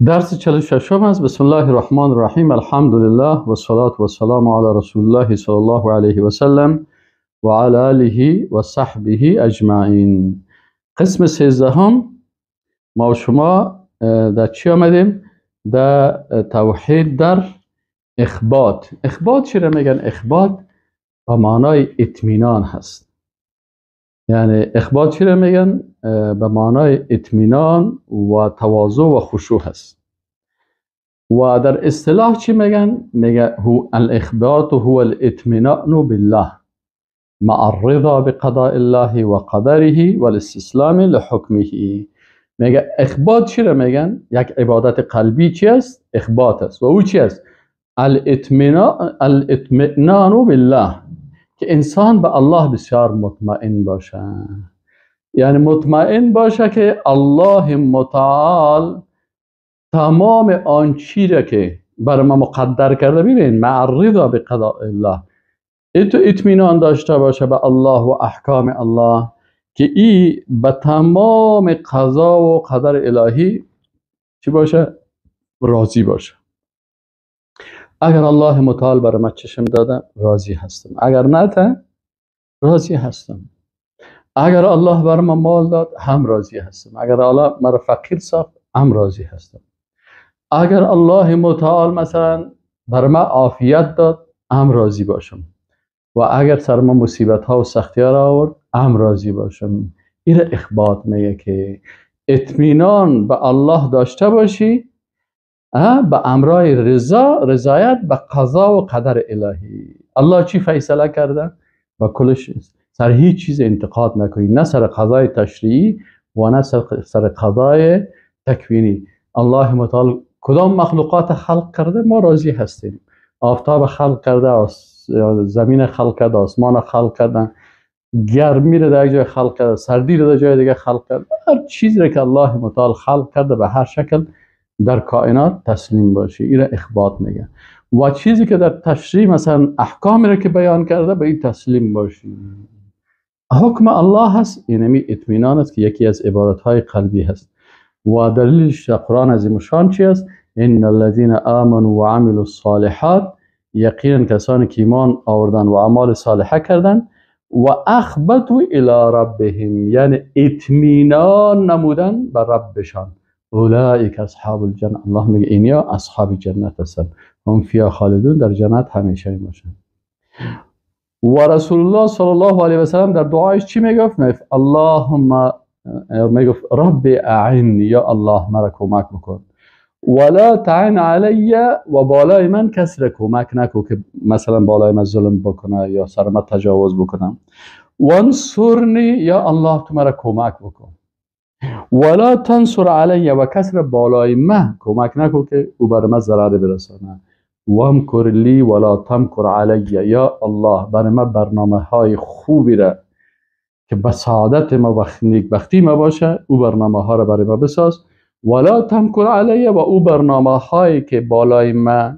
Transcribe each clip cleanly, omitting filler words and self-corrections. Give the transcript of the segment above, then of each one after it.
درس 46 است. بسم الله الرحمن الرحیم. الحمد لله و الصلاة و السلام علی رسول الله صلی الله علیه و سلم و علی آله و صحبه اجمعین. قسم 13 ما و شما در چی آمدیم؟ در توحید در اخبات. اخبات چی را میگن؟ اخبات به معنای اطمینان هست. یعنی اخبات چی را میگن؟ به معنای اطمینان و تواضع و خشوع هست. و در اصطلاح چی میگن؟ میگه هو الاخبات هو الاطمینان بالله مع الرضا بقضاء الله و قدره و الاستسلام لحکمه. میگه اخبات چی را میگن؟ یک عبادت قلبی چی است؟ اخبات است. و او چی است؟ الاطمینان بالله، که انسان به الله بسیار مطمئن باشه. یعنی مطمئن باشه که الله متعال تمام آن چی را که برای ما مقدر کرده، ببین مع الرضا بقضاء الله، تو اطمینان داشته باشه به الله و احکام الله که ای به تمام قضا و قدر الهی چی باشه؟ راضی باشه. اگر الله متعال برای ما چشم داده راضی هستم، اگر نه راضی هستم. اگر الله برای ما مال داد هم راضی هستم، اگر الله مرا فقیر ساخت هم راضی هستم. اگر الله متعال مثلا بر ما عافیت داد هم راضی باشم، و اگر سر ما مصیبت ها و سختی ها را آورد هم راضی باشم. این اخبات میگه که اطمینان به الله داشته باشی، به امرای رضایت به قضا و قدر الهی. الله چی فیصله کرده و کلش سر هیچ چیز انتقاد نکنی، نه سر قضای تشریعی و نه سر قضای تکوینی. الله متعال کدام مخلوقات خلق کرده ما راضی هستیم. آفتاب خلق کرده، زمین خلق کرده، آسمان خلق کرده، گرمی رو در یک جای خلق کرده، سردی رو در جای دیگه خلق کرده. هر چیزی رو که الله متعال خلق کرده به هر شکل در کائنات تسلیم باشی. این را اخبات میگه. و چیزی که در تشریع مثلا احکامی رو که بیان کرده به این تسلیم باشی. حکم الله هست، اینمی اطمینان است که یکی از عبادت های قلبی هست. و دلیلش قرآن عظیم الشان چی است؟ ان الذين آمنوا وعملوا الصالحات، یقینا کسانی که ایمان آوردن و اعمال صالحه کردن، و اخبتوا الی ربهم، یعنی اطمینان نمودن به ربشان، اولئک اصحاب الجنه، الله میگه اینیا اصحاب جنت هستن، هم فیها خالدون، در جنت همیشه باشن. و رسول الله صلی الله علیه و سلم در دعایش چی میگفت؟ اللهم، میگفت رب اعین، یا الله مرا کمک بکن، ولا تعن علی، و بالای من کسی را کمک نکن که مثلا بالای من ظلم بکنه یا سر من تجاوز بکنه. وانصرنی، یا الله تو مرا کمک بکن. ولا تنصر علی، و کسی را بالای من کمک نکن که او بر من ضرر برسانه. وامکر لی ولا تمکر علی، یا الله بر من برنامه های خوبی را که به سعادت ما و نیکبختی ما باشه، او برنامه ها را برای ما بساز. ولا تمکر علیه، و او برنامه هایی که بالای ما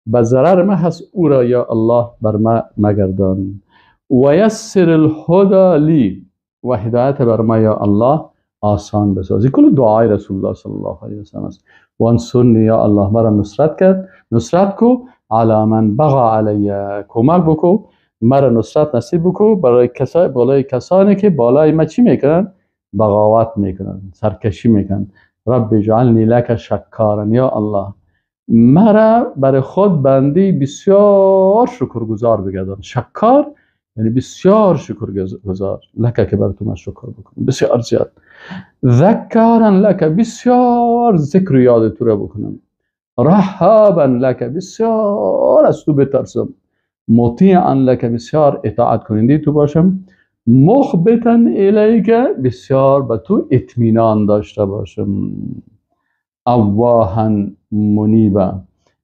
به ضرر ما هست او را یا الله بر ما مگردان. و یسر الهدى لی، و هدایت بر ما یا الله آسان بسازی. کل دعای رسول الله صلی الله علیه و سلم است. وانصرنی، یا الله مرا نصرت کو علی من بغى علیه، کمک بکو مرا نصرت نصیب بکو بالای کسانی که بالای ما چی میکنن؟ بغاوت میکنن، سرکشی میکنن. رب اجعلنی لک شکارا، یا الله مرا برای خود بنده بسیار شکرگزار بگردان. شکار یعنی بسیار شکرگزار. لک که بر تو من شکر بکنم بسیار زیاد. ذکارا لک، بسیار ذکر و یاد تو را بکنم. رهابا لک، بسیار از تو بترسم. مطیعا لک، بسیار اطاعت کننده تو باشم. مخبتا الیک، بسیار به تو اطمینان داشته باشم. اواها منیبا.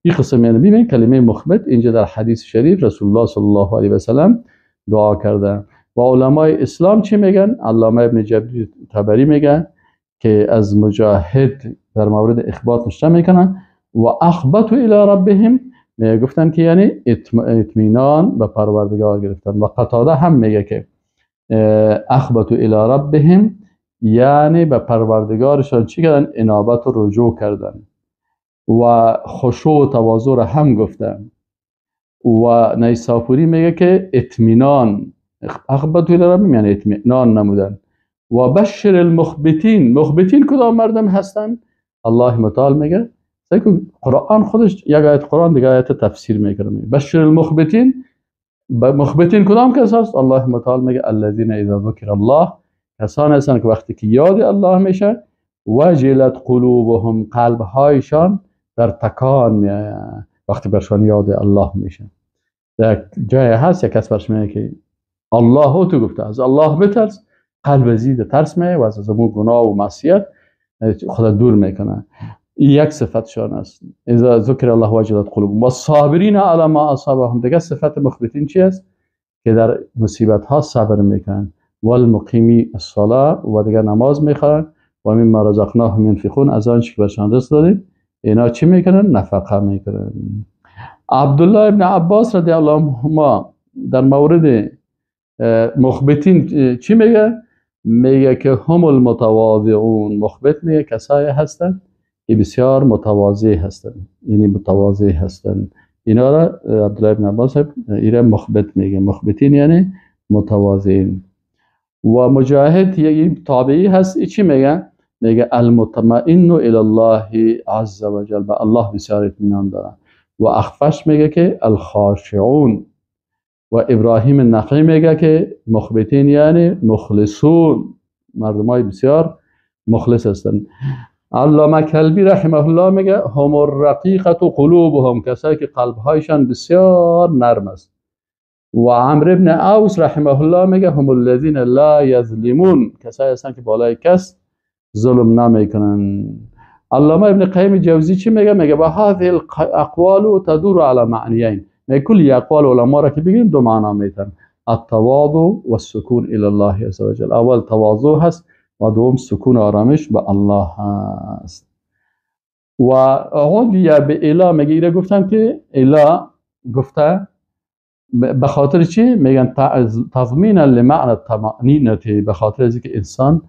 این قسم یعنی ببین کلمه مخبت اینجا در حدیث شریف رسول الله صلی الله علیه و سلم دعا کرده. و علمای اسلام چی میگن؟ علامه ابن جبری طبری میگن که از مجاهد در مورد اخبات نشته میکنن. و اخبتوا الی ربهم، گفتن که یعنی اطمینان به پروردگار گرفتن. و قتاده هم میگه که اخبتوا الی ربهم یعنی به پروردگارشان چی کردن؟ انابت و رجوع کردن. و خشوع و تواضع را هم گفته. و نیسابوری میگه که اطمینان اخبتو را یعنی اطمینان نمودن. و بشر المخبتین، مخبتین کدام مردم هستن؟ الله متعال میگه قرآن خودش یک آیت قرآن دیگه آیت تفسیر میکنه. بشر المخبتین، مخبتین کدام کس هست؟ الله متعال میگه الذین اذا ذکر الله، کسان هستن که وقتی که یاد الله میشه وجلت قلوبهم، قلبهایشان در تکان میآید وقتی برشان یاد الله میشه. در جای هست یک کس برش میگه که الله تو گفته از الله بترس، قلب زید ترس میه و از امور گناه و معصیت خدا دور میکنه. یک صفتشان است. اذا ذکر الله وجلت قلوبهم و صابرین علی ما اصابهم. دیگه صفت مخبتین چی است؟ که در مصیبت ها صبر میکنن. والمقیمی الصلاه، و دیگه نماز میخوان. و مما رزقناهم ينفقون، از آنچه که برشان رزق دادیم اینا چی میکنن؟ نفقه میکنن. عبدالله ابن عباس رضی الله عنهما در مورد مخبتین چی میگه؟ میگه که هم المتواضعون. مخبت میگه کسایی هستن که بسیار متواضع هستن، یعنی متواضع هستن. اینا را عبدالله ابن عباس ایره مخبت میگه. مخبتین یعنی متواضعین. و مجاهد یک تابعی هست، چی میگه؟ میگه المطمئن الی الله عز وجل، به الله بسیار اطمینان داره. و اخفش میگه که الخاشعون. و ابراهیم النخعی میگه که مخبتین یعنی مخلصون، مردمای بسیار مخلص هستند. علامه کلبی رحمه الله میگه هم الرقیقه قلوبهم، کسایی که قلبهایشان بسیار نرم است. و عمرو ابن اوس رحمه الله میگه هم الذین لا یظلمون، کسایی هستند که بالای کس ظلم نمیکنن. علامه ابن قیم جوزی چی میگه؟ میگه با هذه الاقوال تدور على معنیین. میگه کلی اقوال علما را که بگیم دو معنا میتن: التواضع و السکون الی الله عز وجل. اول تواضع هست و دوم سکون آرامش به الله هست. و عودیه به اله میگه، ایره گفتن که اله گفته به خاطر چی؟ میگن تضمین لمعنى الطمأنینه، به خاطر از اینکه انسان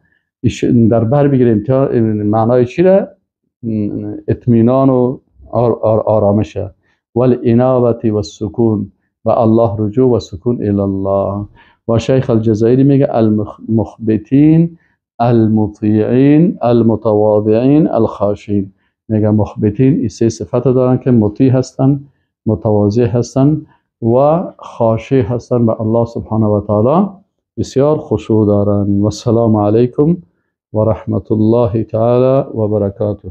در بر بگیره معنای چی را؟ اطمینان و آرامشه. والانابه و السکون، و الله رجوع و سکون الی الله. و شیخ الجزائری میگه المخبتین المطیعین المتواضعین الخاشعین. میگه مخبتین این سه صفت دارن که مطیع هستن، متواضع هستن و خاشع هستن به الله سبحانه و تعالی، بسیار خشوع دارن. و السلام علیکم و رحمت الله تعالی و برکاته.